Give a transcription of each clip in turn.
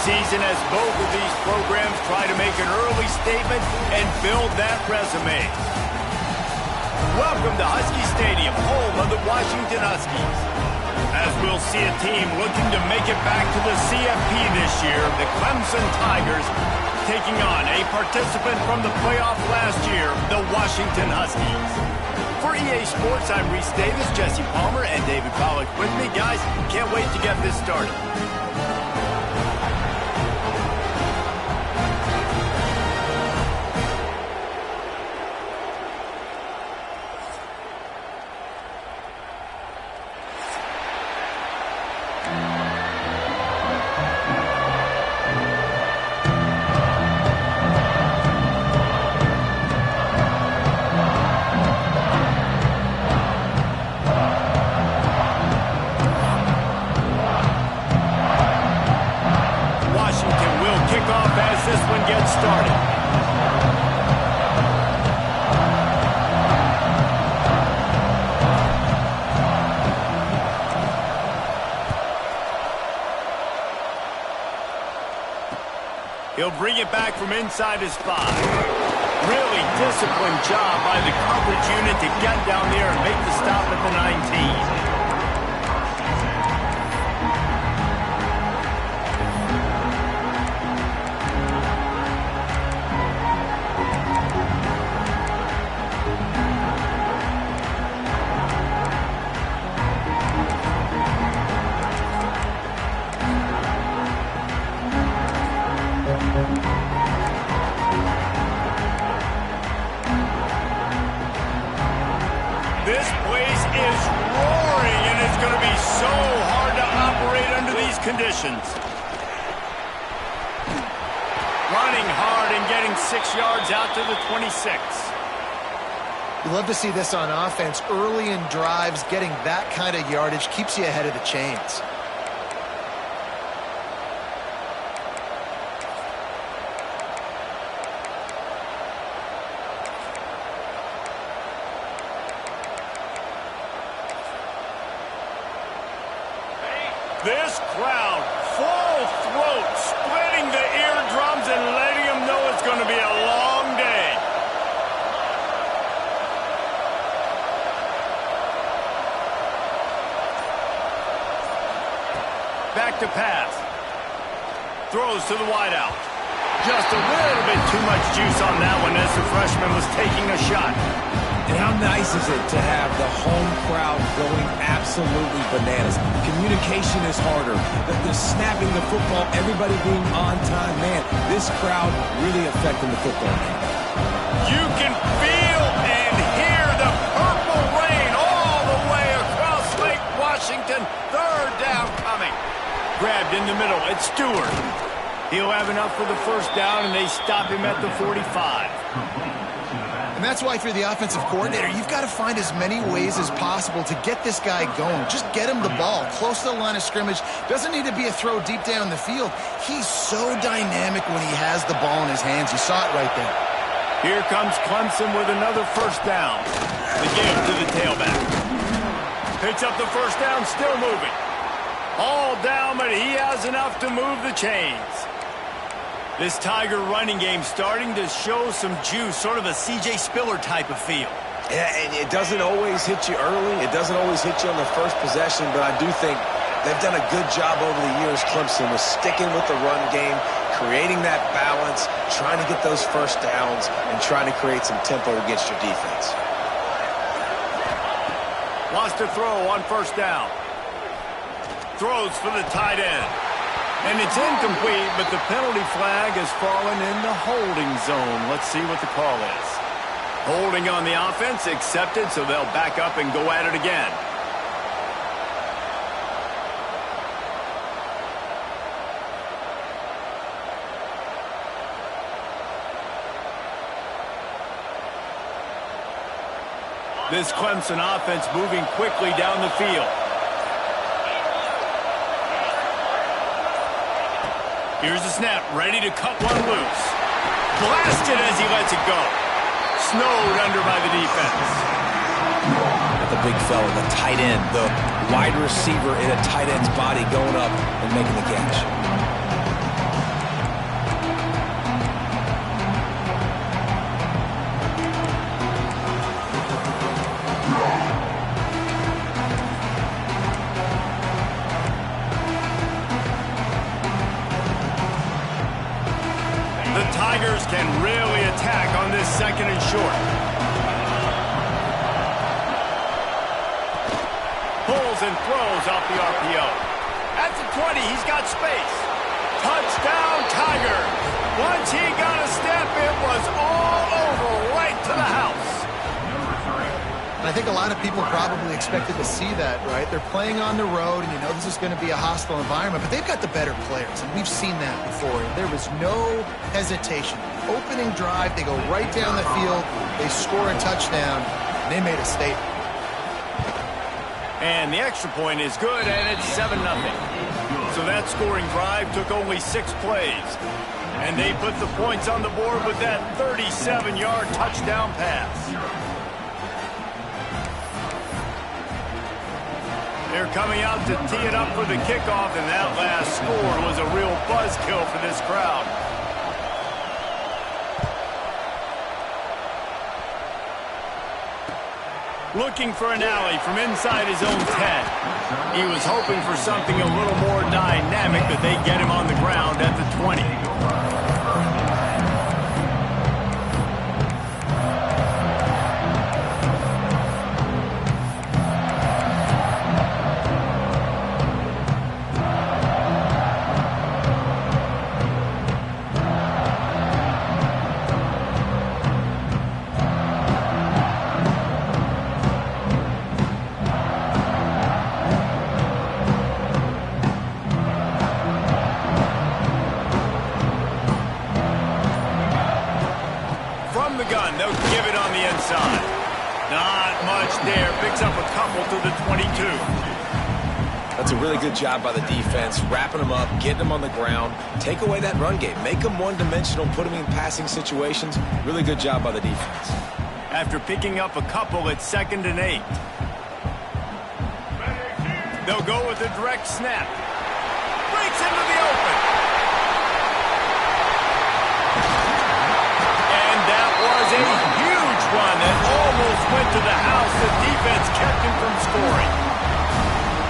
season as both of these programs try to make an early statement and build that resume. Welcome to Husky Stadium, home of the Washington Huskies. As we'll see a team looking to make it back to the CFP this year, the Clemson Tigers taking on a participant from the playoff last year, the Washington Huskies. For EA Sports, I'm Reese Davis, Jesse Palmer, and David Pollack with me. Guys, can't wait to get this started. He'll bring it back from inside his 5. Really disciplined job by the coverage unit to get down there and make the stop at the 19. This place is roaring, and it's going to be so hard to operate under these conditions. Running hard and getting 6 yards out to the 26. You love to see this on offense. Early in drives, getting that kind of yardage keeps you ahead of the chains. This crowd, full throat, splitting the eardrums and letting them know it's going to be a long day. Back to pass. Throws to the wideout. Just a little bit too much juice on that one as the freshman was taking a shot. And how nice is it to have the home crowd going absolutely bananas? Communication is harder. The snapping the football, everybody being on time. Man, this crowd really affecting the football game. You can feel and hear the purple rain all the way across Lake Washington. Third down coming. Grabbed in the middle. It's Stewart. He'll have enough for the first down, and they stop him at the 45. And that's why, if you're the offensive coordinator, you've got to find as many ways as possible to get this guy going. Just get him the ball close to the line of scrimmage. Doesn't need to be a throw deep down the field. He's so dynamic when he has the ball in his hands. You saw it right there. Here comes Clemson with another first down. The give to the tailback. Picks up the first down, still moving. All down, but he has enough to move the chains. This Tiger running game starting to show some juice, sort of a C.J. Spiller type of feel. Yeah, and it doesn't always hit you early. It doesn't always hit you on the first possession, but I do think they've done a good job over the years, Clemson, with sticking with the run game, creating that balance, trying to get those first downs, and trying to create some tempo against your defense. Wants to throw on first down. Throws for the tight end. And it's incomplete, but the penalty flag has fallen in the holding zone. Let's see what the call is. Holding on the offense, accepted, so they'll back up and go at it again. This Clemson offense moving quickly down the field. Here's the snap, ready to cut one loose. Blasted as he lets it go. Snowed under by the defense. The big fella, the tight end, the wide receiver in a tight end's body going up and making the catch. Tigers can really attack on this second and short. Pulls and throws off the RPO. At the 20, he's got space. Touchdown, Tigers. Once he got a step, it was all over, right to the house. And I think a lot of people probably expected to see that, right? They're playing on the road, and you know this is going to be a hostile environment, but they've got the better players, and we've seen that before. There was no hesitation. Opening drive, they go right down the field, they score a touchdown, and they made a statement. And the extra point is good, and it's 7-0. So that scoring drive took only 6 plays. And they put the points on the board with that 37-yard touchdown pass. They're coming out to tee it up for the kickoff, and that last score was a real buzzkill for this crowd. Looking for an alley from inside his own 10. He was hoping for something a little more dynamic, but they get him on the ground at the 20. From the gun, they'll give it on the inside. Not much there. Picks up a couple to the 22. That's a really good job by the defense, wrapping them up, getting them on the ground, take away that run game, make them one-dimensional, put them in passing situations. Really good job by the defense. After picking up a couple, it's 2nd and 8. They'll go with a direct snap. Breaks into the open. And that was a huge run that almost went to the house. The defense kept him from scoring.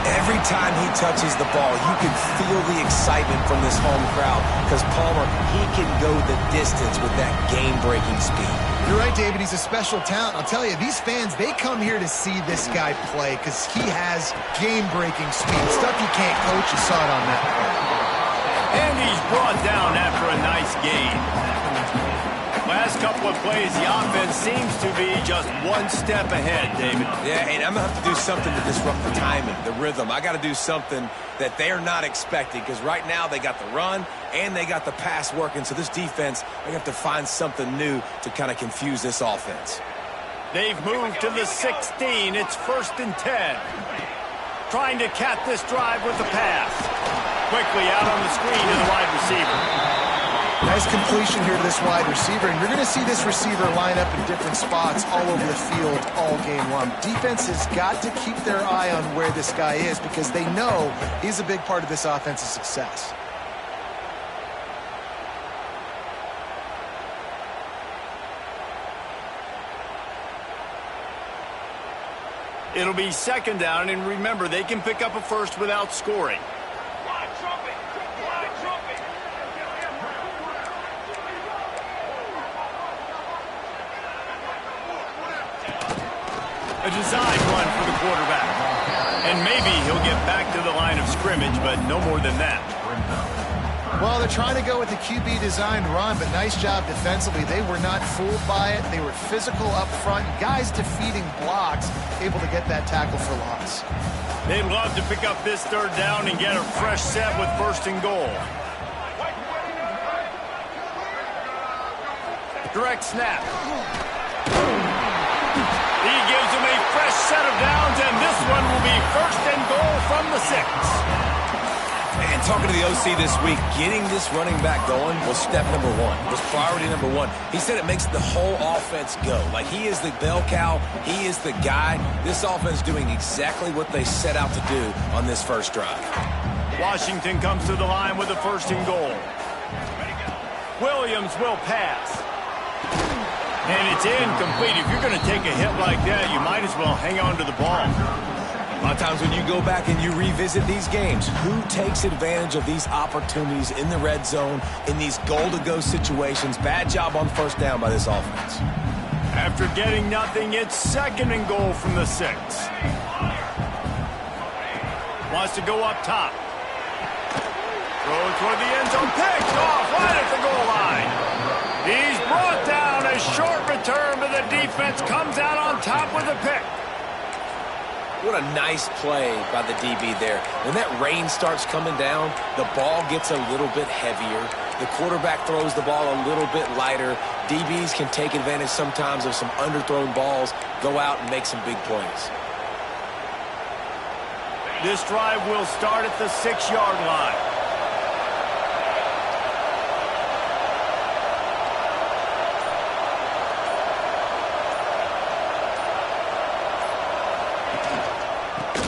Every time he touches the ball, you can feel the excitement from this home crowd because Palmer, he can go the distance with that game-breaking speed. You're right, David. He's a special talent. I'll tell you, these fans, they come here to see this guy play because he has game-breaking speed. Stuff you can't coach. You saw it on that play. And he's brought down after a nice gain. Last couple of plays, the offense seems to be just one step ahead, David. Yeah, and I'm going to have to do something to disrupt the timing, the rhythm. I got to do something that they're not expecting because right now they got the run and they got the pass working. So this defense, they have to find something new to kind of confuse this offense. They've moved to the 16. It's 1st and 10. Trying to cap this drive with the pass. Quickly out on the screen to the wide receiver. Nice completion here to this wide receiver, and you're going to see this receiver line up in different spots all over the field all game long. Defense has got to keep their eye on where this guy is because they know he's a big part of this offense's success. It'll be 2nd down, and remember, they can pick up a first without scoring. A design run for the quarterback. And maybe he'll get back to the line of scrimmage, but no more than that. Well, they're trying to go with the QB designed run, but nice job defensively. They were not fooled by it. They were physical up front. Guys defeating blocks, able to get that tackle for loss. They'd love to pick up this 3rd down and get a fresh set with 1st and goal. Direct snap. He gives him a fresh set of downs, and this one will be 1st and goal from the 6. And talking to the OC this week, getting this running back going was step number 1, was priority number 1. He said it makes the whole offense go. Like he is the bell cow, he is the guy. This offense doing exactly what they set out to do on this first drive. Washington comes to the line with a 1st and goal. Williams will pass. And it's incomplete. If you're going to take a hit like that, you might as well hang on to the ball. A lot of times when you go back and you revisit these games, who takes advantage of these opportunities in the red zone, in these goal-to-go situations? Bad job on first down by this offense. After getting nothing, it's 2nd and goal from the 6. Wants to go up top. Throw toward the end zone. Picked off right at the goal line. He's brought down. A short return, but the defense comes out on top with a pick. What a nice play by the DB there. When that rain starts coming down, the ball gets a little bit heavier. The quarterback throws the ball a little bit lighter. DBs can take advantage sometimes of some underthrown balls, go out and make some big plays. This drive will start at the 6-yard line.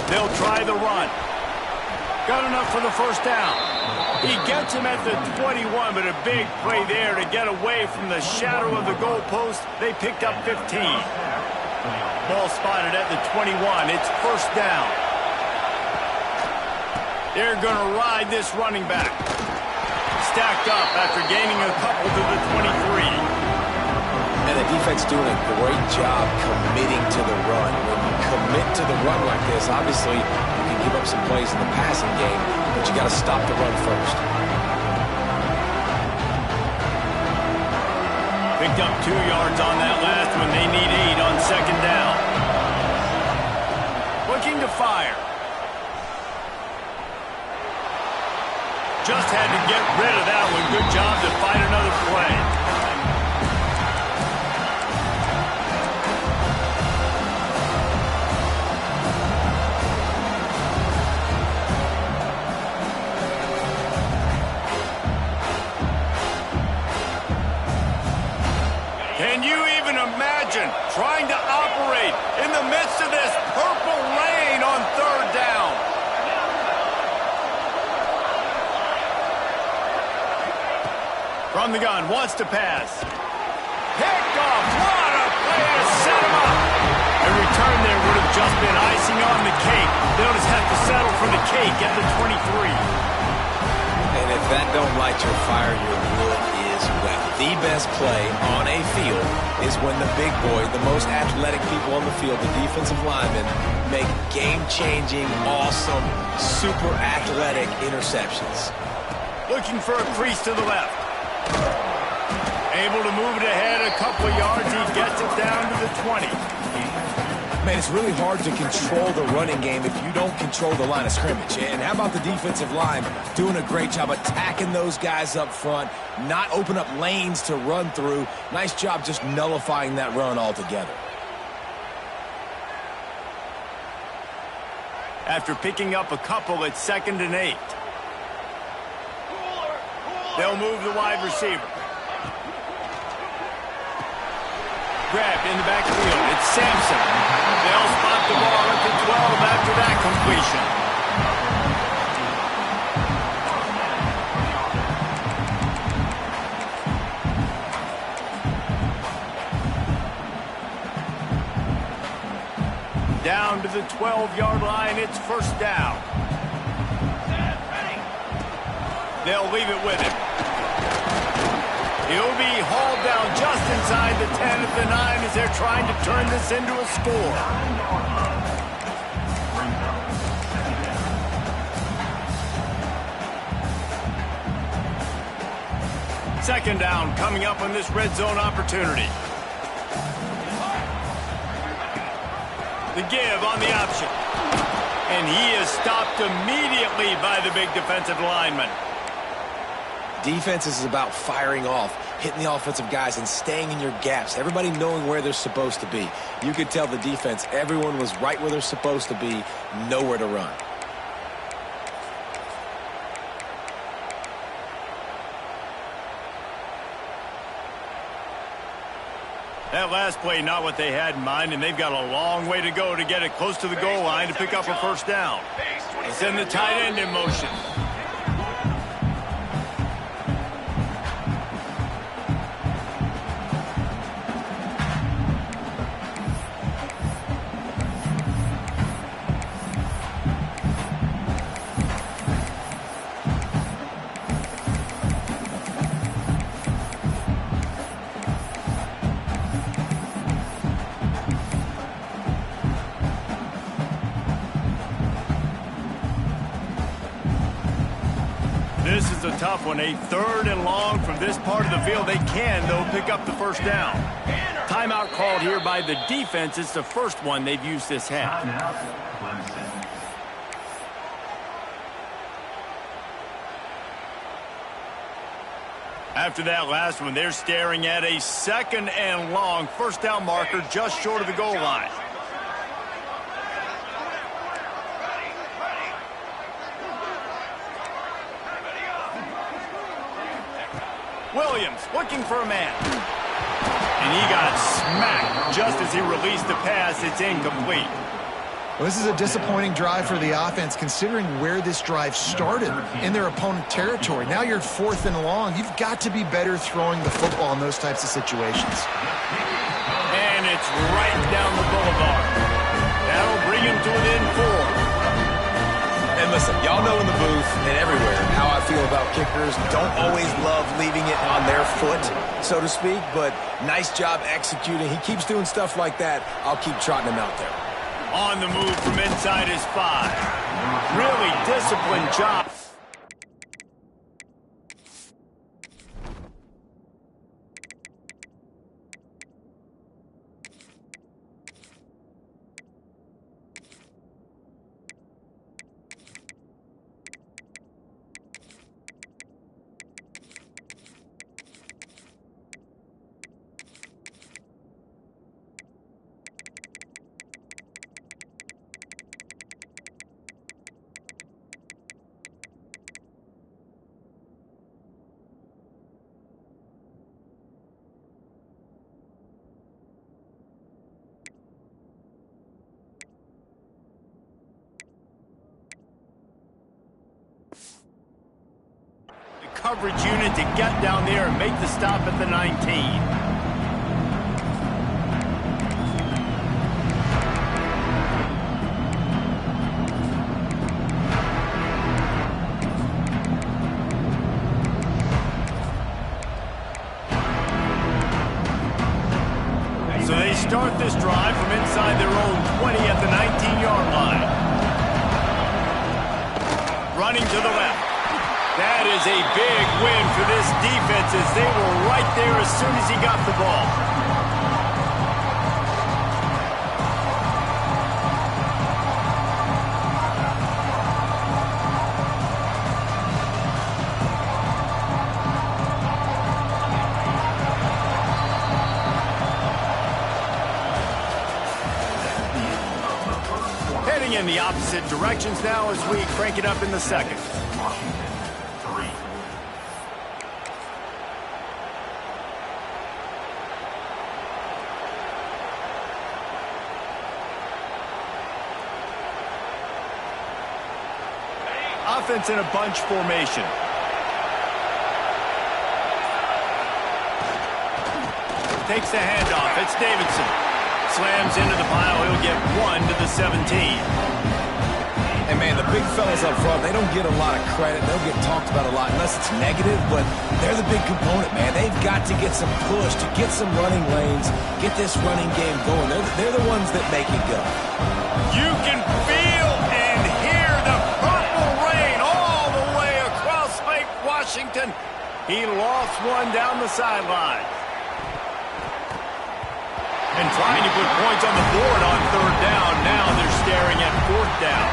They'll try the run. Got enough for the first down. He gets him at the 21, but a big play there to get away from the shadow of the goalpost. They picked up 15. Ball spotted at the 21. It's first down. They're going to ride this running back. Stacked up after gaining a couple to the 23. And the defense doing a great job committing to the run. When you commit to the run like this, obviously you can give up some plays in the passing game, but you got to stop the run first. Picked up 2 yards on that last one. They need 8 on 2nd down. Looking to fire. Just had to get rid of that one. Good job to fight another play. Can you even imagine trying to operate in the midst of this purple rain on 3rd down? From the gun, wants to pass. Picked off. What a play to set him up. A return there would have just been icing on the cake. They'll just have to settle for the cake at the 23. And if that don't light your fire, your wood is wet. The best play on a field is when the big boy, the most athletic people on the field, the defensive linemen, make game-changing, awesome, super athletic interceptions. Looking for a crease to the left. Able to move it ahead a couple of yards. He gets it down to the 20. Man, it's really hard to control the running game if you don't control the line of scrimmage. And how about the defensive line doing a great job attacking those guys up front, not open up lanes to run through. Nice job just nullifying that run altogether. After picking up a couple, it's 2nd and 8. They'll move the wide receiver. Grabbed in the backfield. It's Sampson. They'll spot the ball at the 12 after that completion. Down to the 12-yard line. It's first down. They'll leave it with him. He'll be hauled down just inside the 10 of the 9 as they're trying to turn this into a score. Second down coming up on this red zone opportunity. The give on the option. And he is stopped immediately by the big defensive lineman. Defense is about firing off, hitting the offensive guys and staying in your gaps. Everybody knowing where they're supposed to be. You could tell the defense, everyone was right where they're supposed to be, nowhere to run. That last play, not what they had in mind, and they've got a long way to go to get it close to the goal line to pick up a first down. They send the tight end in motion. a tough one. A 3rd and long from this part of the field. They can, though, pick up the first down. Timeout called here by the defense. It's the first one they've used this half. After that last one, they're staring at a 2nd and long. First down marker just short of the goal line. Williams looking for a man. And he got smacked just as he released the pass. It's incomplete. Well, this is a disappointing drive for the offense, considering where this drive started in their opponent territory. Now you're 4th and long. You've got to be better throwing the football in those types of situations. And it's right down the boulevard. That'll bring him to within 4. And listen, y'all know in the booth and everywhere how I feel about kickers. Don't always love leaving it on their foot, so to speak, but nice job executing. He keeps doing stuff like that. I'll keep trotting him out there. On the move from inside his 5. Really disciplined job. Coverage unit to get down there and make the stop at the 19. So they start this drive from inside their own 20 at the 19-yard line. Running to the left. That is a big win for this defense as they were right there as soon as he got the ball. Heading in the opposite directions now as we crank it up in the 2nd. Offense in a bunch formation. Takes the handoff. It's Davidson. Slams into the pile. He'll get 1 to the 17. And man, the big fellas up front, they don't get a lot of credit. They'll get talked about a lot unless it's negative, but they're the big component, man. They've got to get some push, to get some running lanes, get this running game going. They're the ones that make it go. You can feel and hear the purple rain all the way across Lake Washington. He lost one down the sideline. And trying to put points on the board on 3rd down. Now they're staring at 4th down.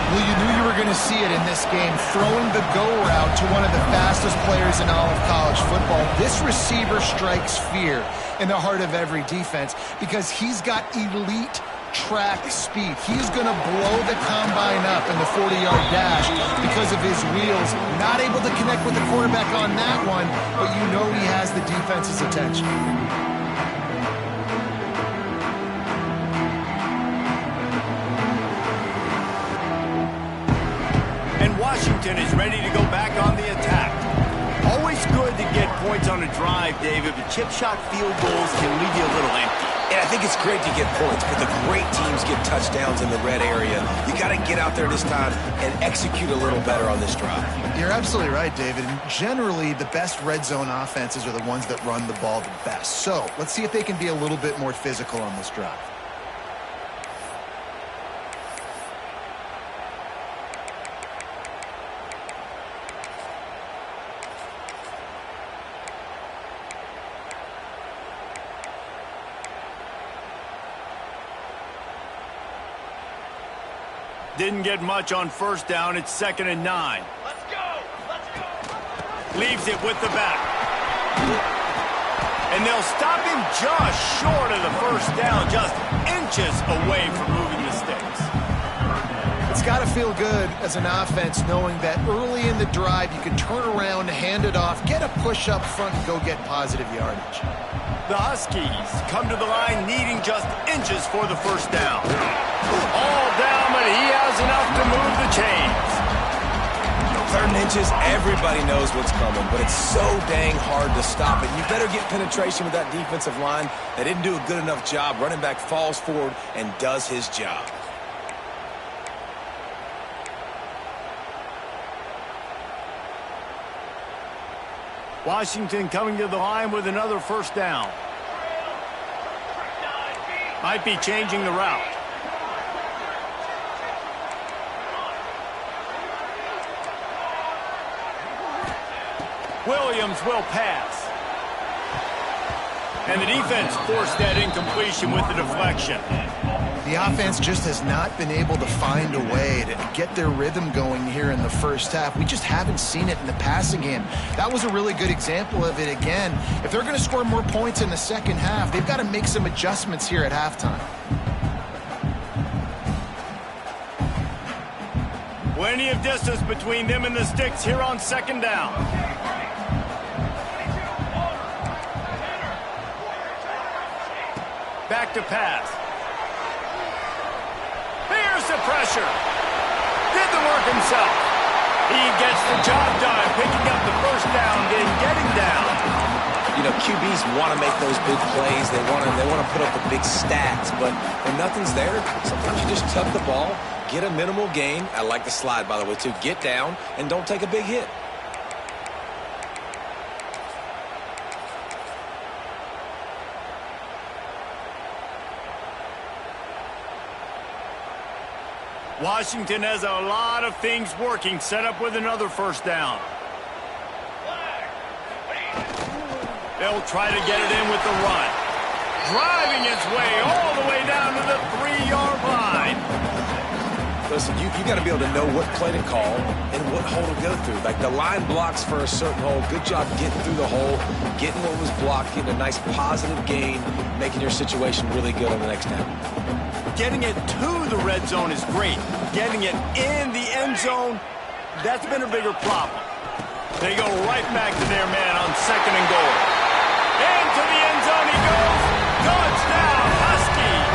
Well, you knew you were going to see it in this game, throwing the go route to one of the fastest players in all of college football. This receiver strikes fear in the heart of every defense because he's got elite track speed. He's going to blow the combine up in the 40-yard dash because of his wheels. Not able to connect with the quarterback on that one, but you know he has the defense's attention. Washington is ready to go back on the attack. Always good to get points on a drive, David, but chip shot field goals can leave you a little empty. And I think it's great to get points, but the great teams get touchdowns in the red area. You got to get out there this time and execute a little better on this drive. You're absolutely right, David. And generally, the best red zone offenses are the ones that run the ball the best. So let's see if they can be a little bit more physical on this drive. Didn't get much on first down. It's 2nd and 9. Let's go. Leaves it with the back. And they'll stop him just short of the first down, just inches away from moving the sticks. It's got to feel good as an offense knowing that early in the drive you can turn around, hand it off, get a push up front, and go get positive yardage. The Huskies come to the line needing just inches for the first down. All down, but he has enough to move the chains. 3rd and inches, everybody knows what's coming, but it's so dang hard to stop it. You better get penetration with that defensive line. They didn't do a good enough job. Running back falls forward and does his job. Washington coming to the line with another first down. Might be changing the route. Williams will pass. And the defense forced that incompletion with the deflection. The offense just has not been able to find a way to get their rhythm going here in the first half. We just haven't seen it in the passing game. That was a really good example of it again. If they're going to score more points in the second half, they've got to make some adjustments here at halftime. Plenty of distance between them and the sticks here on 2nd down. Back to pass. Here's the pressure. Did the work himself. He gets the job done, picking up the first down, then getting down. You know, QBs want to make those big plays. They want to put up the big stats, but when nothing's there, sometimes you just tuck the ball, get a minimal gain. I like the slide, by the way, too. Get down and don't take a big hit. Washington has a lot of things working, set up with another first down. They'll try to get it in with the run. Driving its way all the way down to the 3-yard line. Listen, you got to be able to know what play to call and what hole to go through. Like the line blocks for a certain hole. Good job getting through the hole, getting what was blocked, getting a nice positive gain, making your situation really good on the next down. Getting it to the red zone is great. Getting it in the end zone, that's been a bigger problem. They go right back to their man on 2nd and goal. Into the end zone he goes. Touchdown, Huskies.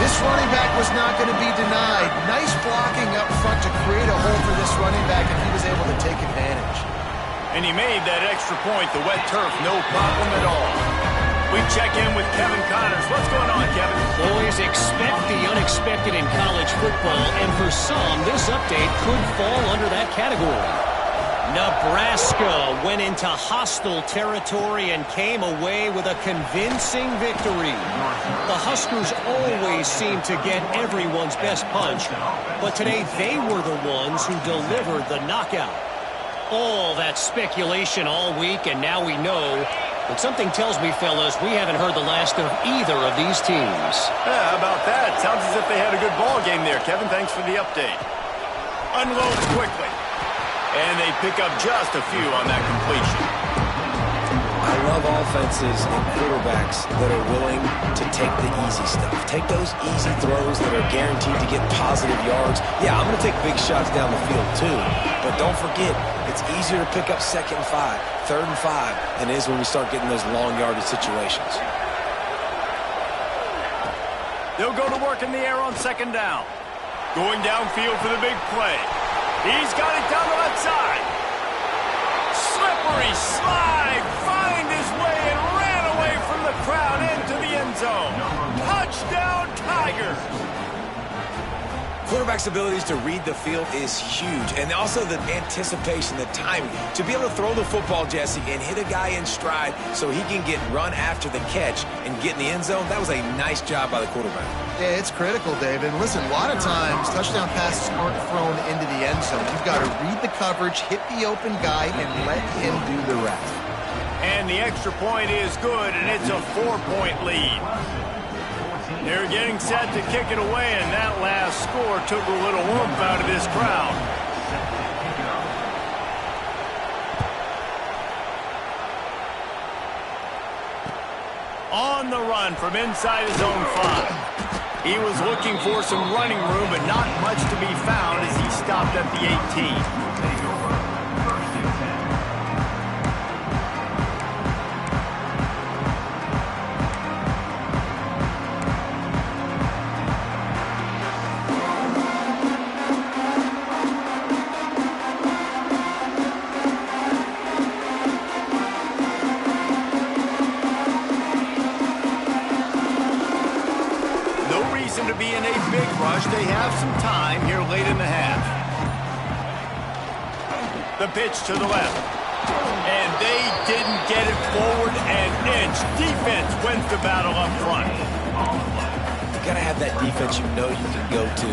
This running back was not going to be denied. Nice blocking up front to create a hole for this running back, and he was able to take advantage. And he made that extra point, the wet turf, no problem at all. We check in with Kevin Connors. What's going on, Kevin? Boys, expect the unexpected in college football, and for some, this update could fall under that category. Nebraska went into hostile territory and came away with a convincing victory. The Huskers always seem to get everyone's best punch, but today they were the ones who delivered the knockout. All that speculation all week, and now we know. But something tells me, fellas, we haven't heard the last of either of these teams. Yeah, how about that? Sounds as if they had a good ball game there, Kevin. Thanks for the update. Unloads quickly. And they pick up just a few on that completion. I love offenses and quarterbacks that are willing to take the easy stuff. Take those easy throws that are guaranteed to get positive yards. Yeah, I'm going to take big shots down the field too. But don't forget, it's easier to pick up 2nd and 5, 3rd and 5 than it is when we start getting those long yardage situations. They'll go to work in the air on 2nd down. Going downfield for the big play. He's got it down the left side. Slippery slide, find his way and ran away from the crowd into the end zone. Touchdown, Tigers. Quarterback's abilities to read the field is huge, and also the anticipation, the timing. To be able to throw the football, Jesse, and hit a guy in stride so he can get run after the catch and get in the end zone, that was a nice job by the quarterback. Yeah, it's critical, Dave. And listen, a lot of times touchdown passes aren't thrown into the end zone. You've got to read the coverage, hit the open guy, and let him do the rest. And the extra point is good, and it's a 4-point lead. They're getting set to kick it away, and that last score took a little oomph out of this crowd. On the run from inside his own 5. He was looking for some running room, but not much to be found as he stopped at the 18. To be in a big rush. They have some time here late in the half. The pitch to the left. And they didn't get it forward an inch. Defense wins the battle up front. You got to have that defense you know you can go to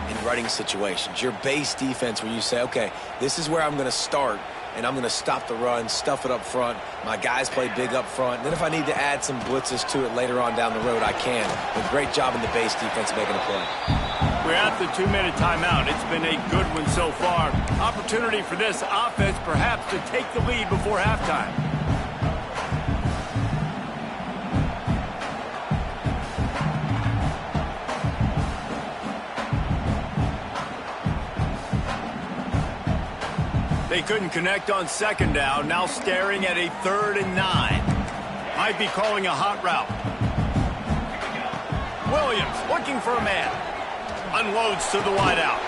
in running situations. Your base defense where you say, okay, this is where I'm going to start, and I'm going to stop the run, stuff it up front. My guys play big up front. And then if I need to add some blitzes to it later on down the road, I can. But great job in the base defense making a play. We're at the 2-minute timeout. It's been a good one so far. Opportunity for this offense perhaps to take the lead before halftime. They couldn't connect on second down. Now staring at a 3rd and 9. Might be calling a hot route. Williams looking for a man. Unloads to the wideout.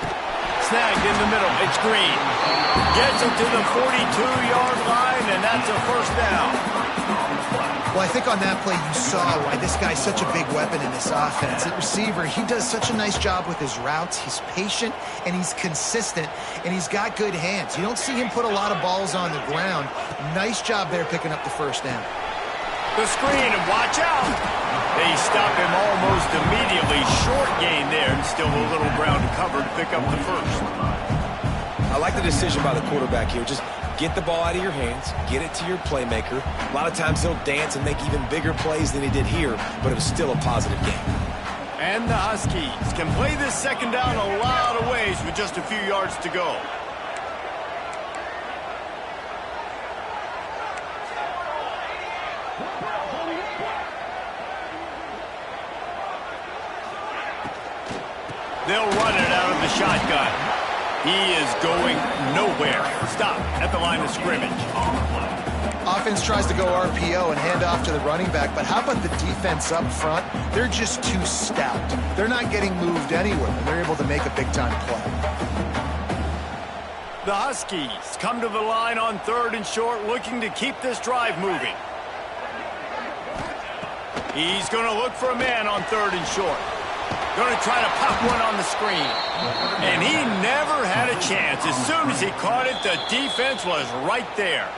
Snagged in the middle. It's Green. Gets it to the 42-yard line, and that's a 1st down. Well, I think on that play you saw why this guy's such a big weapon in this offense. At receiver, he does such a nice job with his routes. He's patient, and he's consistent, and he's got good hands. You don't see him put a lot of balls on the ground. Nice job there picking up the 1st down. The screen, and watch out. They stop him almost immediately. Short gain there, and still a little ground to cover to pick up the 1st. I like the decision by the quarterback here. Just get the ball out of your hands, get it to your playmaker. A lot of times he'll dance and make even bigger plays than he did here, but it was still a positive game. And the Huskies can play this 2nd down a lot of ways with just a few yards to go. They'll run it out of the shotgun. He is going nowhere. Stop at the line of scrimmage. Offense tries to go RPO and hand off to the running back, but how about the defense up front? They're just too stout. They're not getting moved anywhere, and they're able to make a big-time play. The Huskies come to the line on 3rd and short, looking to keep this drive moving. He's going to look for a man on 3rd and short. Going to try to pop one on the screen. And he never had a chance. As soon as he caught it, the defense was right there.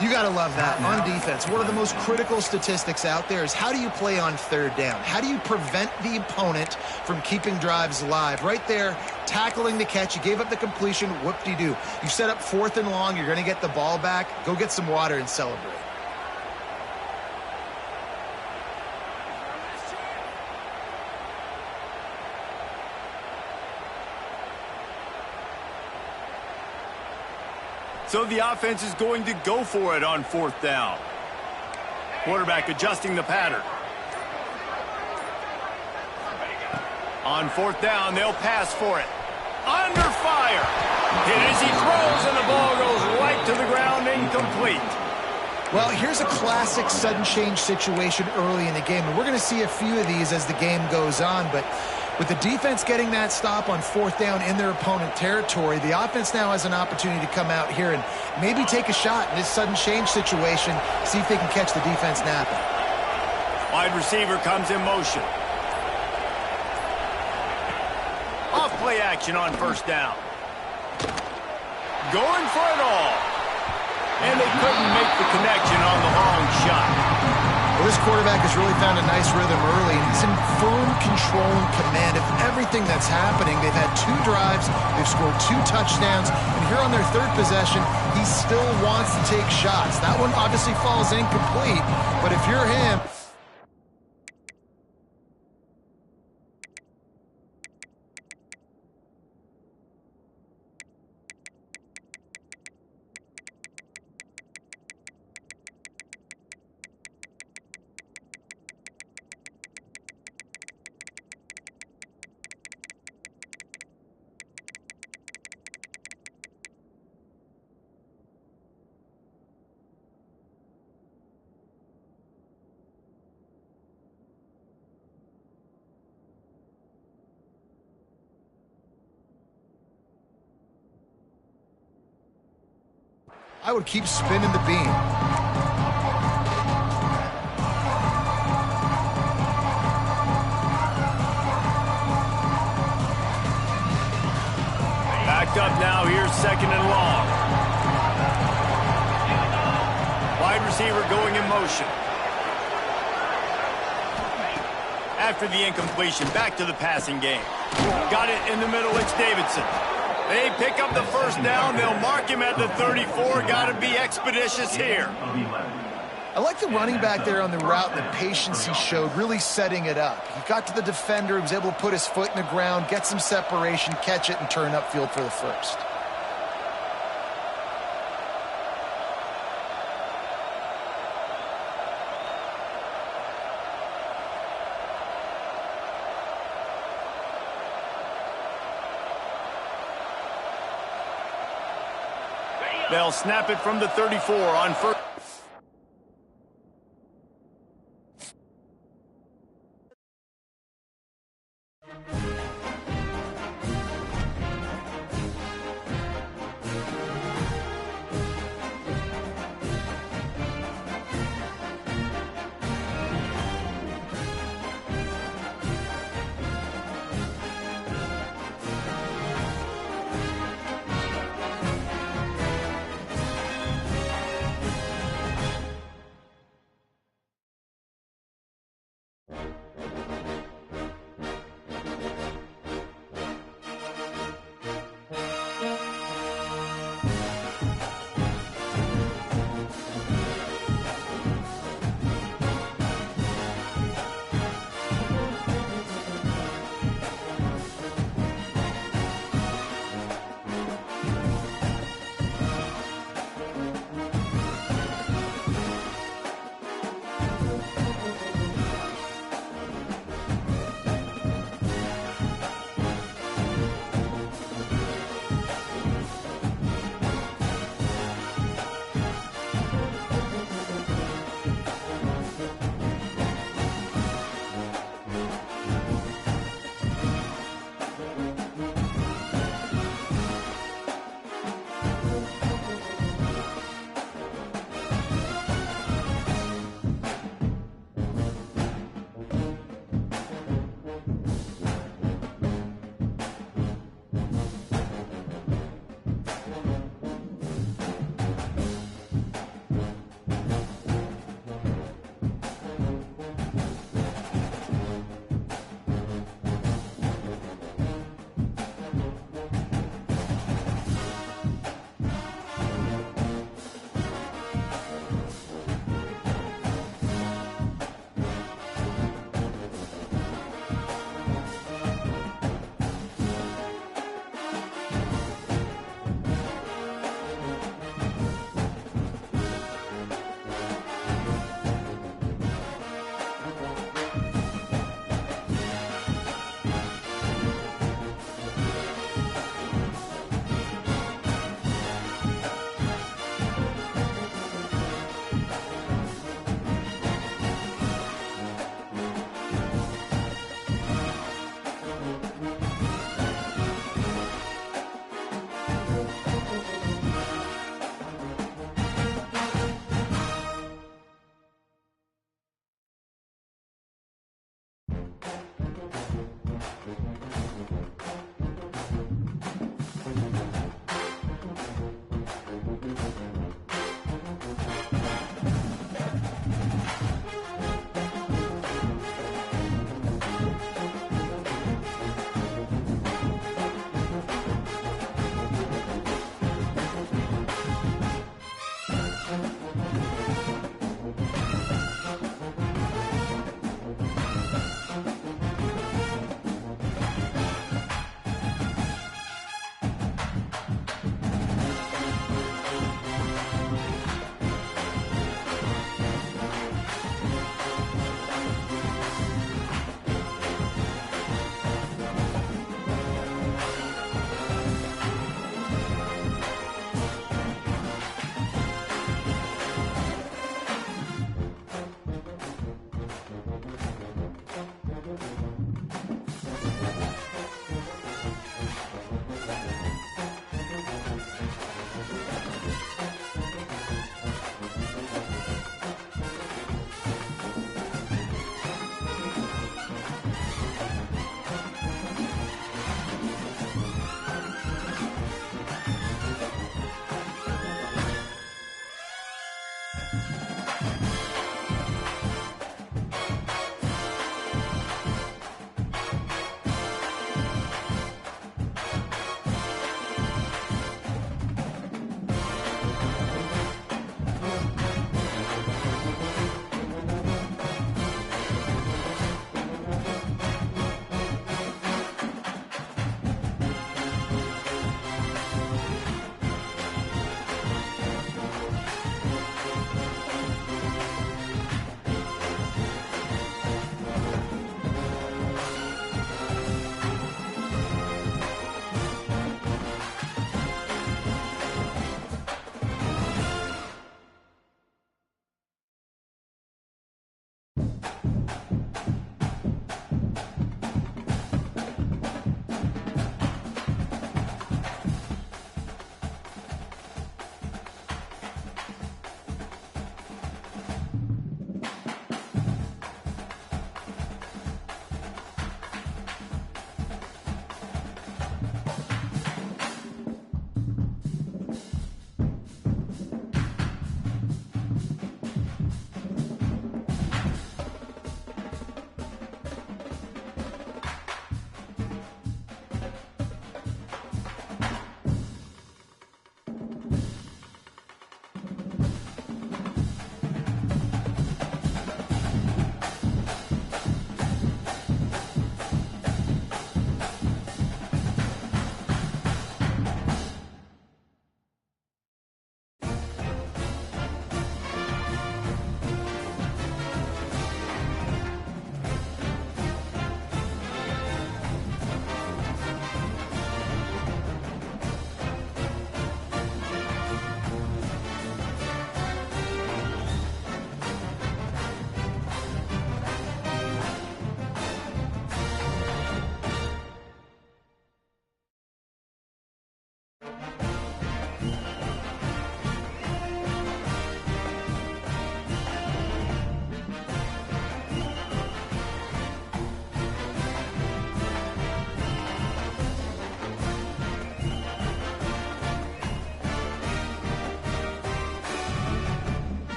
You got to love that. On defense, one of the most critical statistics out there is how do you play on 3rd down? How do you prevent the opponent from keeping drives alive? Right there, tackling the catch. You gave up the completion. Whoop-de-doo. You set up 4th and long. You're going to get the ball back. Go get some water and celebrate. So the offense is going to go for it on 4th down. Quarterback adjusting the pattern. On 4th down, they'll pass for it. Under fire. Hit as he throws, and the ball goes right to the ground, incomplete. Well, here's a classic sudden change situation early in the game, and we're going to see a few of these as the game goes on, but with the defense getting that stop on 4th down in their opponent territory, the offense now has an opportunity to come out here and maybe take a shot in this sudden change situation, see if they can catch the defense napping. Wide receiver comes in motion. Off play action on 1st down. Going for it all. And they couldn't make the connection on the long shot. Well, this quarterback has really found a nice rhythm early, and he's in firm control and command of everything that's happening. They've had 2 drives, they've scored 2 touchdowns, and here on their 3rd possession, he still wants to take shots. That one obviously falls incomplete, but if you're him, I would keep spinning the beam. Backed up now, here's second and long. Wide receiver going in motion. After the incompletion, back to the passing game. Got it in the middle, it's Davidson. They pick up the first down, they'll mark him at the 34. Got to be expeditious here. I like the running back there on the route and the patience he showed, really setting it up. He got to the defender, he was able to put his foot in the ground, get some separation, catch it, and turn upfield for the first. They'll snap it from the 34 on first.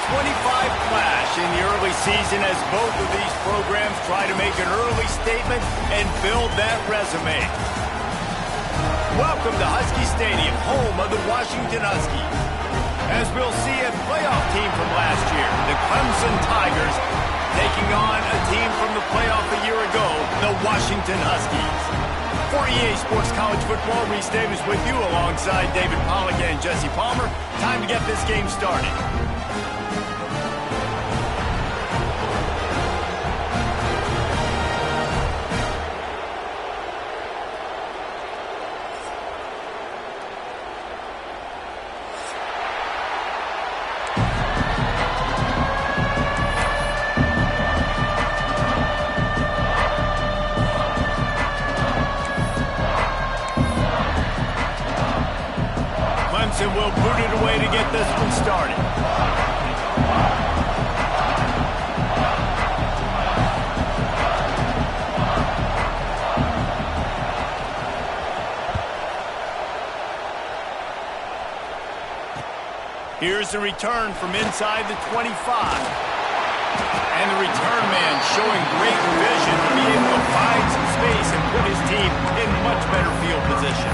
clash in the early season as both of these programs try to make an early statement and build that resume. Welcome to Husky Stadium, home of the Washington Huskies. As we'll see a playoff team from last year, the Clemson Tigers, taking on a team from the playoff a year ago, the Washington Huskies. For EA Sports College Football, Reese Davis with you alongside David Pollack and Jesse Palmer. Time to get this game started. And will boot it away to get this one started. Here's the return from inside the 25. And the return man showing great vision to be able to find some space and put his team in much better field position.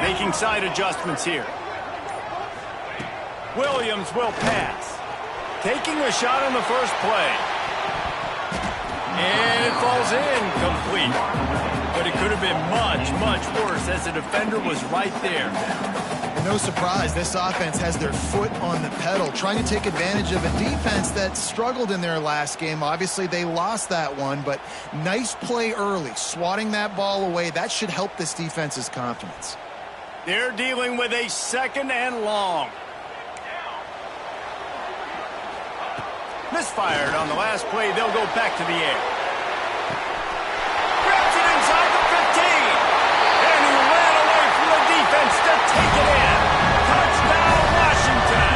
Making side adjustments here. Williams will pass. Taking a shot on the first play. And it falls incomplete. But it could have been much, much worse as the defender was right there. No surprise, this offense has their foot on the pedal, trying to take advantage of a defense that struggled in their last game. Obviously, they lost that one, but nice play early, swatting that ball away. That should help this defense's confidence. They're dealing with a second and long. Misfired on the last play. They'll go back to the air. Grabs it inside the 15. And he ran away from the defense to take it in. Touchdown, Washington.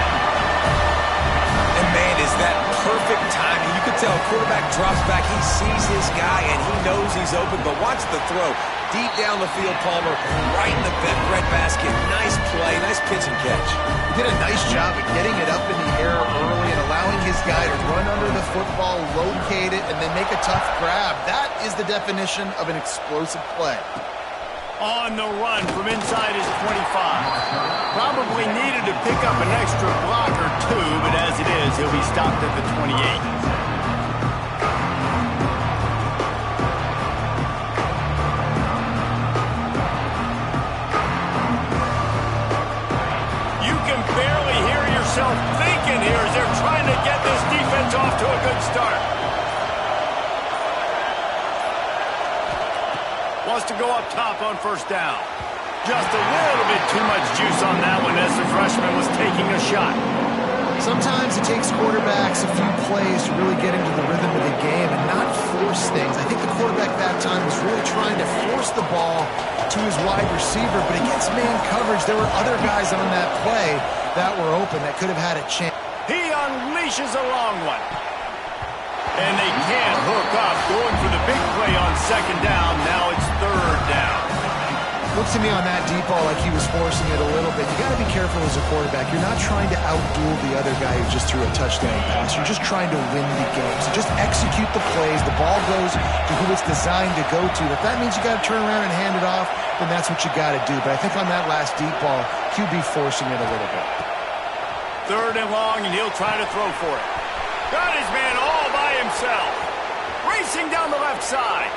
And man, is that perfect timing. You can tell quarterback drops back. He sees his guy, and he knows he's open. But watch the throw. Deep down the field, Palmer, right in the bread basket. Nice play, nice pitch and catch. He did a nice job of getting it up in the air early and allowing his guy to run under the football, locate it, and then make a tough grab. That is the definition of an explosive play. On the run from inside his 25. Probably needed to pick up an extra block or two, but as it is, he'll be stopped at the 28. Thinking here as they're trying to get this defense off to a good start. Wants to go up top on first down. Just a little bit too much juice on that one as the freshman was taking a shot. Sometimes it takes quarterbacks a few plays to really get into the rhythm of the game and not force things. I think the quarterback that time was really trying to force the ball to his wide receiver, but against man coverage, there were other guys on that play that were open that could have had a chance. He unleashes a long one. And they can't hook up. Going for the big play on second down. Now it's third down. Looks to me on that deep ball like he was forcing it a little bit. You got to be careful as a quarterback. You're not trying to outduel the other guy who just threw a touchdown pass. You're just trying to win the game. So just execute the plays. The ball goes to who it's designed to go to. If that means you got to turn around and hand it off, then that's what you got to do. But I think on that last deep ball, QB forcing it a little bit. Third and long, and he'll try to throw for it. Got his man all by himself. Racing down the left side.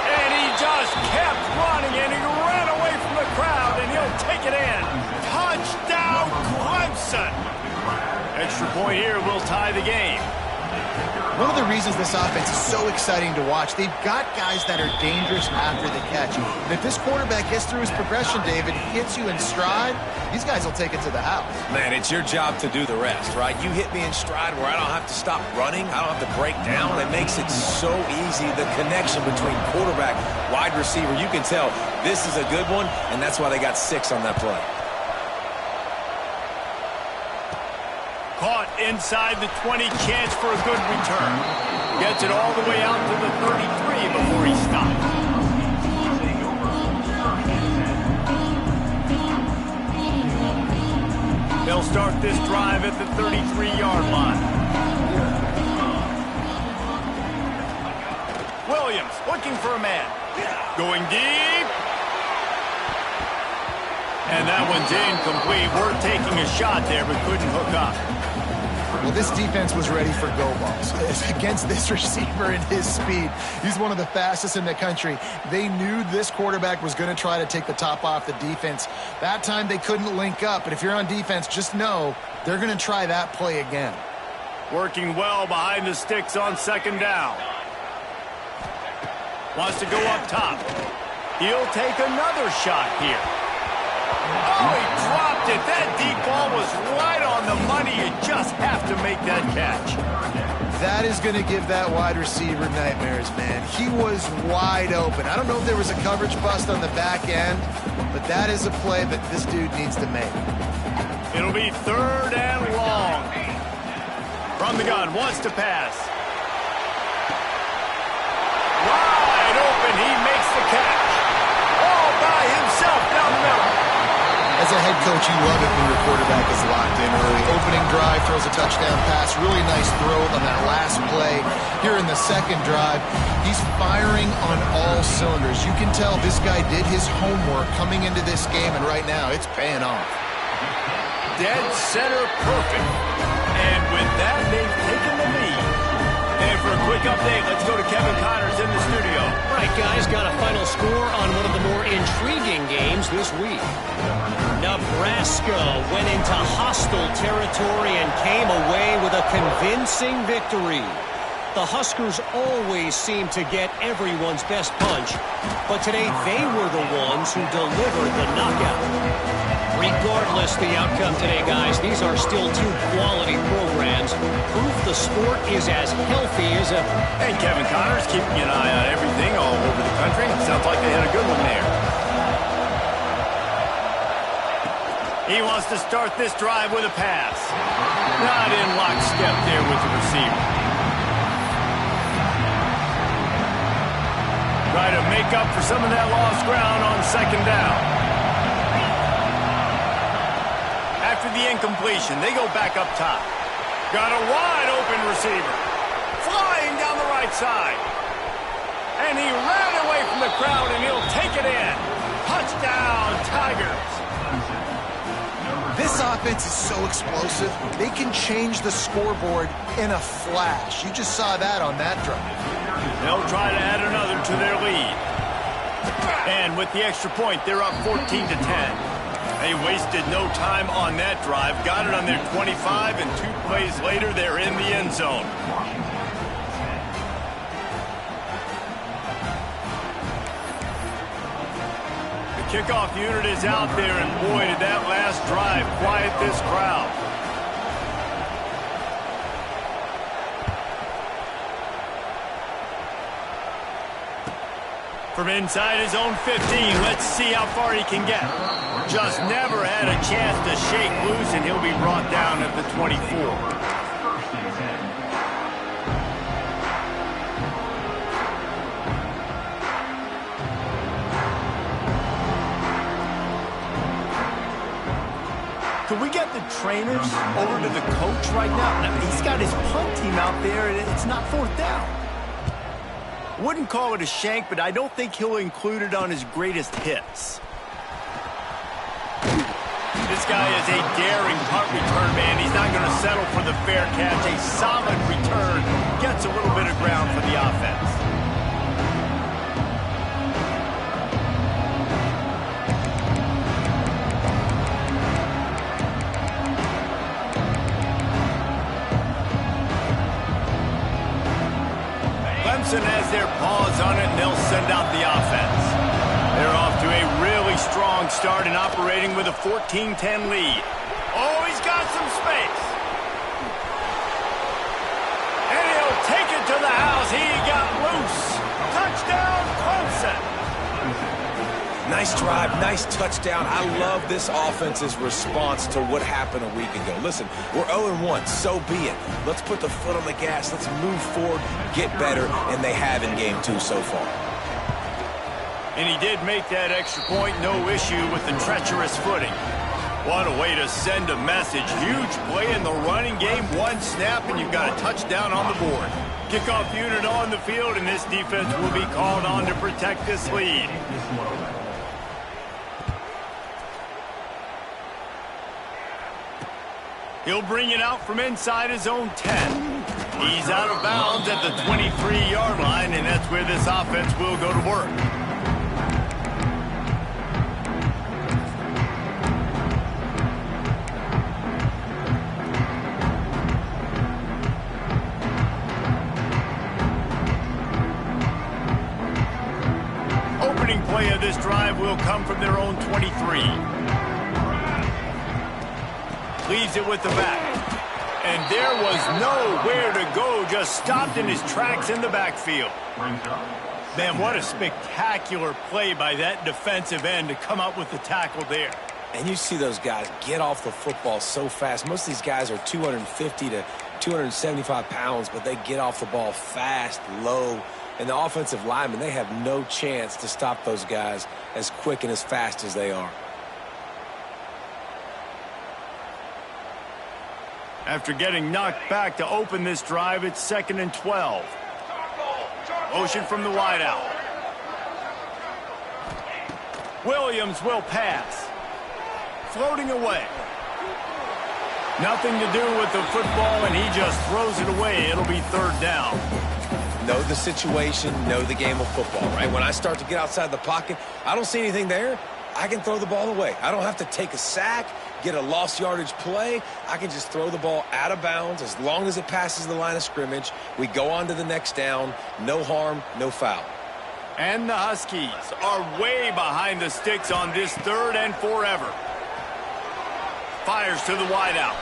And he just kept running, and he ran away from the crowd, and he'll take it in. Touchdown, Clemson. Extra point here will tie the game. One of the reasons this offense is so exciting to watch, they've got guys that are dangerous after the catch. And if this quarterback gets through his progression, David, hits you in stride, these guys will take it to the house. Man, it's your job to do the rest, right? You hit me in stride where I don't have to stop running. I don't have to break down. It makes it so easy. The connection between quarterback, wide receiver, you can tell this is a good one, and that's why they got 6 on that play. Caught inside the 20, chance for a good return. Gets it all the way out to the 33 before he stops. They'll start this drive at the 33-yard line. Williams looking for a man. Going deep. And that one's incomplete. We're taking a shot there, but couldn't hook up. Well, this defense was ready for go balls. Against this receiver and his speed, he's one of the fastest in the country. They knew this quarterback was going to try to take the top off the defense. That time they couldn't link up, but if you're on defense, just know they're going to try that play again. Working well behind the sticks on second down. Wants to go up top. He'll take another shot here. Oh, he dropped it. That deep ball was right on the money. You just have to make that catch. That is going to give that wide receiver nightmares, man. He was wide open. I don't know if there was a coverage bust on the back end, but that is a play that this dude needs to make. It'll be third and long. From the gun, wants to pass. Wide open, he makes the catch. All by himself down the middle. As a head coach, you love it when your quarterback is locked in early. Opening drive, throws a touchdown pass. Really nice throw on that last play. Here in the second drive, he's firing on all cylinders. You can tell this guy did his homework coming into this game, and right now it's paying off. Dead center perfect. And with that, they've taken the lead. And for a quick update, let's go to Kevin Connors in the studio. All right, guys, got a final score on one of the more intriguing games this week. Nebraska went into hostile territory and came away with a convincing victory. The Huskers always seem to get everyone's best punch, but today they were the ones who delivered the knockout. Regardless the outcome today, guys, these are still two quality programs. Proof the sport is as healthy as ever. And Kevin Connors keeping an eye on everything all over the country. Sounds like they had a good one there. He wants to start this drive with a pass. Not in lockstep there with the receiver. Try to make up for some of that lost ground on second down. After the incompletion, they go back up top. Got a wide open receiver. Flying down the right side. And he ran away from the crowd, and he'll take it in. Touchdown, Tigers. This offense is so explosive, they can change the scoreboard in a flash. You just saw that on that drive. They'll try to add another to their lead. And with the extra point, they're up 14-10. They wasted no time on that drive. Got it on their 25, and 2 plays later, they're in the end zone. The kickoff unit is out there, and boy, did that last drive quiet this crowd. From inside his own 15, let's see how far he can get. Just never had a chance to shake loose, and he'll be brought down at the 24. Could we get the trainers over to the coach right now? I mean, he's got his punt team out there, and it's not fourth down. Wouldn't call it a shank, but I don't think he'll include it on his greatest hits. This guy is a daring punt return man. He's not going to settle for the fair catch. A solid return. Gets a little bit of ground for the offense. Clemson has their paws on it, and they'll send out the offense. They're off to a really strong start and operating with a 14-10 lead. Oh, he's got some space. And he'll take it to the house. He got loose. Touchdown, Clemson. Nice drive, nice touchdown. I love this offense's response to what happened a week ago. Listen, we're 0-1, so be it. Let's put the foot on the gas. Let's move forward, get better, and they have in game 2 so far. And he did make that extra point, no issue with the treacherous footing. What a way to send a message. Huge play in the running game. One snap, and you've got a touchdown on the board. Kickoff unit on the field, and this defense will be called on to protect this lead. He'll bring it out from inside his own 10. He's out of bounds at the 23-yard line, and that's where this offense will go to work. Opening play of this drive will come from their own 23. Leaves it with the back. And there was nowhere to go, just stopped in his tracks in the backfield. Man, what a spectacular play by that defensive end to come up with the tackle there. And you see those guys get off the football so fast. Most of these guys are 250 to 275 pounds, but they get off the ball fast, low. And the offensive linemen, they have no chance to stop those guys as quick and as fast as they are. After getting knocked back to open this drive, it's 2nd and 12. Motion from the wideout. Williams will pass. Floating away. Nothing to do with the football, and he just throws it away. It'll be 3rd down. Know the situation, know the game of football, right? When I start to get outside the pocket, I don't see anything there. I can throw the ball away. I don't have to take a sack, get a lost yardage play. I can just throw the ball out of bounds as long as it passes the line of scrimmage. We go on to the next down. No harm, no foul. And the Huskies are way behind the sticks on this 3rd and forever. Fires to the wideout.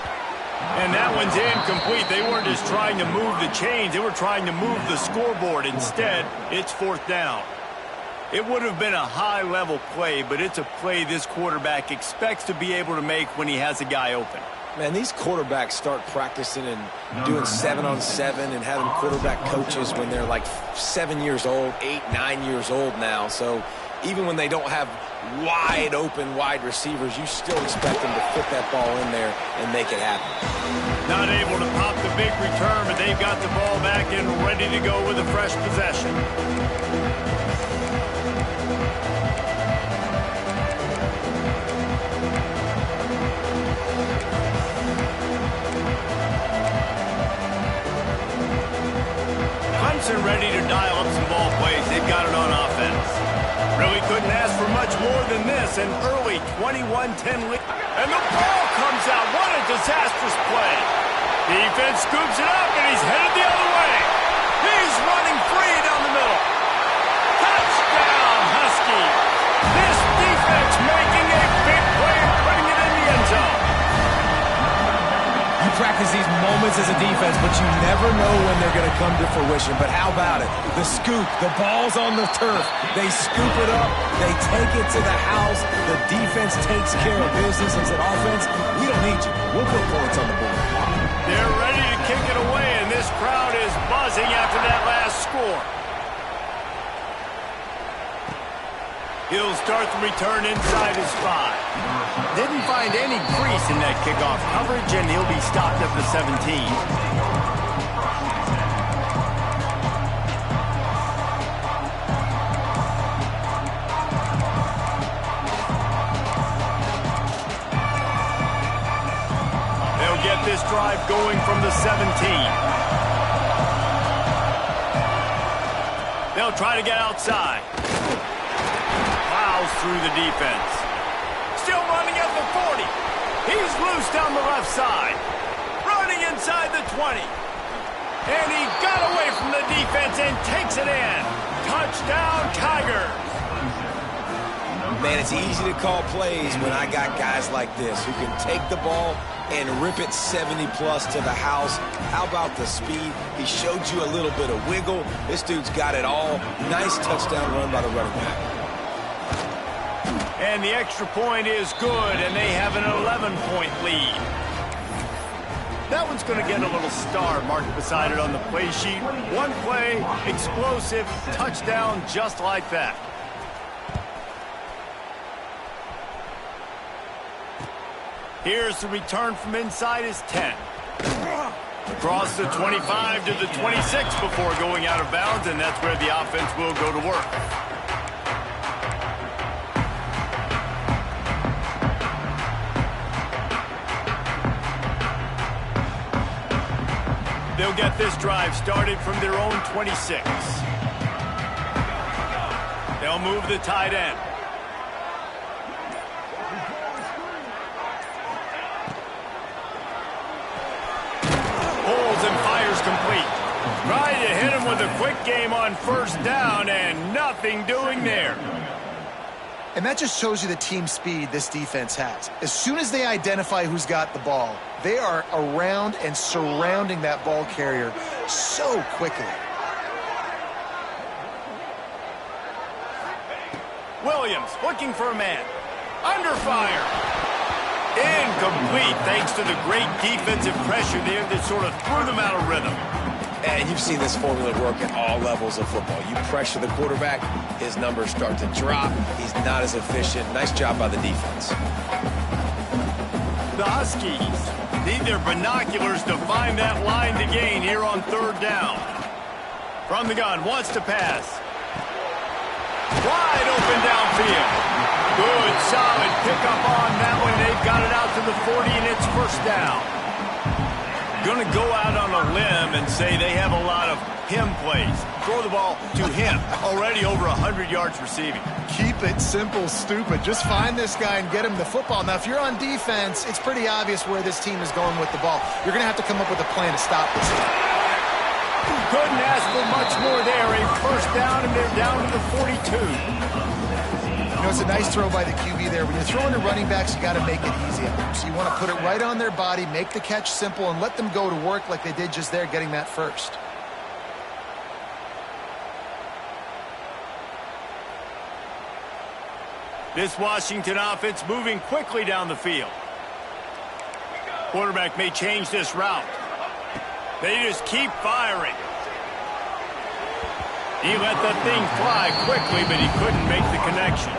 And that one's incomplete. They weren't just trying to move the chains. They were trying to move the scoreboard. Instead, it's 4th down. It would have been a high-level play, but it's a play this quarterback expects to be able to make when he has a guy open. Man, these quarterbacks start practicing and doing 7-on-7 and having quarterback coaches when they're like 7 years old, 8, 9 years old now. So even when they don't have wide open wide receivers, you still expect them to fit that ball in there and make it happen. Not able to pop the big return, but they've got the ball back and ready to go with a fresh possession. Ready to dial up some ball plays. They've got it on offense. Really couldn't ask for much more than this. An early 21-10 lead. And the ball comes out. What a disastrous play. Defense scoops it up, and he's headed the other way. He's running free down the middle. Touchdown, Husky. This defense making a big play and putting it in the end zone. You practice these moments as a defense, but you never know when they're going to come to fruition. But how about it? The scoop, the ball's on the turf. They scoop it up. They take it to the house. The defense takes care of business. As an offense, we don't need you. We'll put points on the board. They're ready to kick it away, and this crowd is buzzing after that last score. He'll start the return inside his 5. Didn't find any crease in that kickoff coverage, and he'll be stopped at the 17. They'll get this drive going from the 17. They'll try to get outside. Through the defense. Still running at the 40. He's loose down the left side. Running inside the 20. And he got away from the defense and takes it in. Touchdown, Tigers. Man, it's easy to call plays when I got guys like this who can take the ball and rip it 70-plus to the house. How about the speed? He showed you a little bit of wiggle. This dude's got it all. Nice touchdown run by the running back. And the extra point is good, and they have an 11-point lead. That one's going to get a little star marked beside it on the play sheet. One play, explosive, touchdown just like that. Here's the return from inside his 10. Across the 25 to the 26 before going out of bounds, and that's where the offense will go to work. They'll get this drive started from their own 26. They'll move the tight end. Holds and fires complete. Trying to hit him with a quick game on first down, and nothing doing there. And that just shows you the team speed this defense has. As soon as they identify who's got the ball, they are around and surrounding that ball carrier so quickly. Williams looking for a man. Under fire. Incomplete thanks to the great defensive pressure there that sort of threw them out of rhythm. And you've seen this formula work at all levels of football. You pressure the quarterback, his numbers start to drop. He's not as efficient. Nice job by the defense. The Huskies need their binoculars to find that line to gain here on third down. From the gun, wants to pass. Wide open downfield. Good, solid pickup on that one. They've got it out to the 40, and it's first down. Going to go out on a limb and say they have a lot of him plays. Throw the ball to him. Already over 100 yards receiving. Keep it simple, stupid. Just find this guy and get him the football. Now, if you're on defense, it's pretty obvious where this team is going with the ball. You're going to have to come up with a plan to stop this team. Couldn't ask for much more there. A first down, and they're down to the 42. You know, it's a nice throw by the QB there. When you're throwing to running backs, you got to make it easy on them. So you want to put it right on their body, make the catch simple, and let them go to work like they did just there, getting that first. This Washington offense moving quickly down the field. Quarterback may change this route. They just keep firing. He let that thing fly quickly, but he couldn't make the connection.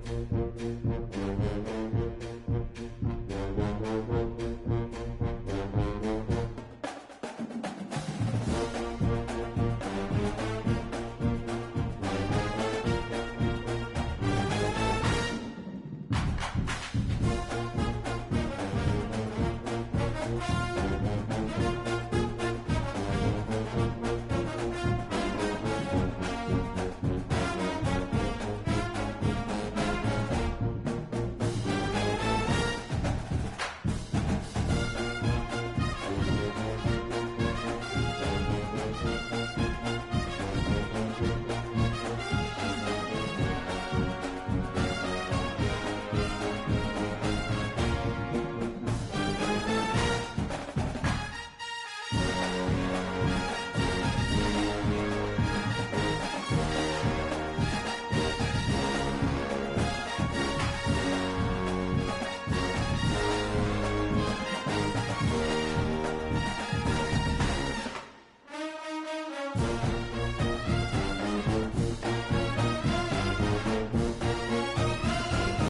Thank you.